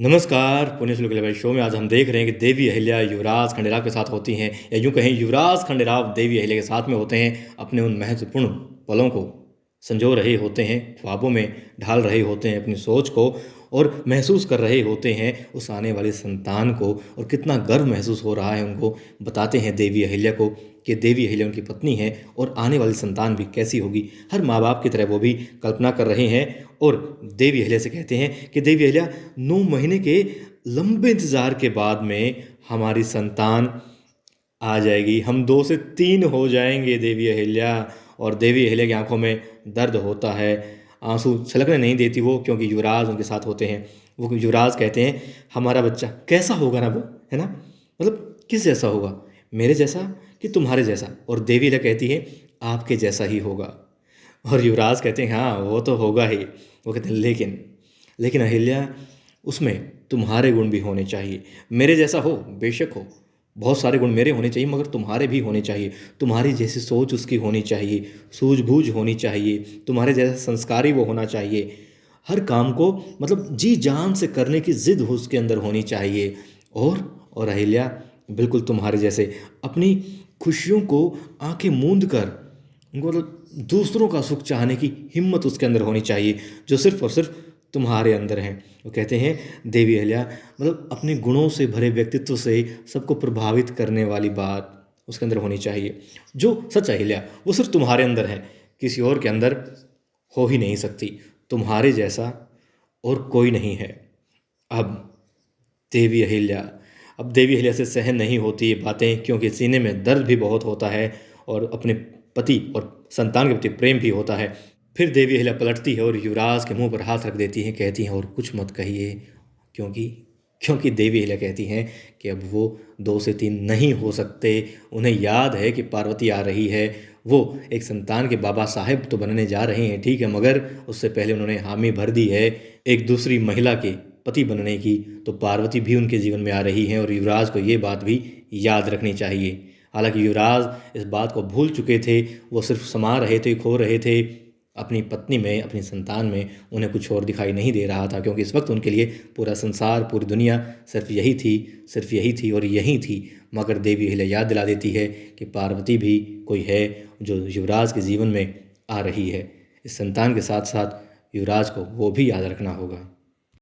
नमस्कार, पुण्य श्लोक लेवल शो में आज हम देख रहे हैं कि देवी अहिल्या युवराज खंडेराव के साथ होती हैं, या यूँ कहें युवराज खंडेराव देवी अहिल्या के साथ में होते हैं। अपने उन महत्वपूर्ण पलों को संजो रहे होते हैं, ख्वाबों में ढाल रहे होते हैं अपनी सोच को, और महसूस कर रहे होते हैं उस आने वाली संतान को, और कितना गर्व महसूस हो रहा है उनको। बताते हैं देवी अहिल्या को कि देवी अहिल्या उनकी पत्नी है और आने वाली संतान भी कैसी होगी। हर माँ बाप की तरह वो भी कल्पना कर रहे हैं, और देवी अहिल्या से कहते हैं कि देवी अहिल्या, 9 महीने के लंबे इंतज़ार के बाद में हमारी संतान आ जाएगी, हम 2 से 3 हो जाएंगे देवी अहिल्या। और देवी अहिल्या की आंखों में दर्द होता है, आंसू छलकने नहीं देती वो, क्योंकि युवराज उनके साथ होते हैं। वो युवराज कहते हैं, हमारा बच्चा कैसा होगा ना वो, है ना, मतलब किस जैसा होगा, मेरे जैसा कि तुम्हारे जैसा। और देवी अहिल्या कहती है, आपके जैसा ही होगा। और युवराज कहते हैं, हाँ वो तो होगा ही। वो कहते हैं, लेकिन लेकिन अहिल्या, उसमें तुम्हारे गुण भी होने चाहिए। मेरे जैसा हो, बेशक हो, बहुत सारे गुण मेरे होने चाहिए, मगर तुम्हारे भी होने चाहिए। तुम्हारी जैसी सोच उसकी होनी चाहिए, सूझबूझ होनी चाहिए, तुम्हारे जैसा संस्कारी वो होना चाहिए। हर काम को मतलब जी जान से करने की जिद उसके अंदर होनी चाहिए। और अहिल्या, बिल्कुल तुम्हारे जैसे अपनी खुशियों को आंखें मूंद कर, उनको मतलब दूसरों का सुख चाहने की हिम्मत उसके अंदर होनी चाहिए, जो सिर्फ और सिर्फ तुम्हारे अंदर हैं। वो कहते हैं, देवी अहिल्या मतलब अपने गुणों से भरे व्यक्तित्व से सबको प्रभावित करने वाली बात उसके अंदर होनी चाहिए। जो सच अहिल्या वो सिर्फ तुम्हारे अंदर है, किसी और के अंदर हो ही नहीं सकती। तुम्हारे जैसा और कोई नहीं है। अब देवी अहिल्या अब देवी अहिल्या से सहन नहीं होती ये बातें, क्योंकि सीने में दर्द भी बहुत होता है, और अपने पति और संतान के प्रति प्रेम भी होता है। फिर देवी अहिल्या पलटती है और युवराज के मुंह पर हाथ रख देती हैं, कहती हैं, और कुछ मत कहिए, क्योंकि क्योंकि देवी अहिल्या कहती हैं कि अब वो 2 से 3 नहीं हो सकते। उन्हें याद है कि पार्वती आ रही है, वो एक संतान के बाबा साहेब तो बनने जा रहे हैं, ठीक है, मगर उससे पहले उन्होंने हामी भर दी है एक दूसरी महिला के पति बनने की। तो पार्वती भी उनके जीवन में आ रही हैं, और युवराज को ये बात भी याद रखनी चाहिए। हालांकि युवराज इस बात को भूल चुके थे, वो सिर्फ समा रहे थे, खो रहे थे अपनी पत्नी में, अपनी संतान में। उन्हें कुछ और दिखाई नहीं दे रहा था, क्योंकि इस वक्त उनके लिए पूरा संसार, पूरी दुनिया सिर्फ यही थी, सिर्फ यही थी और यही थी। मगर देवी अहिल्या याद दिला देती है कि पार्वती भी कोई है जो युवराज के जीवन में आ रही है। इस संतान के साथ साथ युवराज को वो भी याद रखना होगा।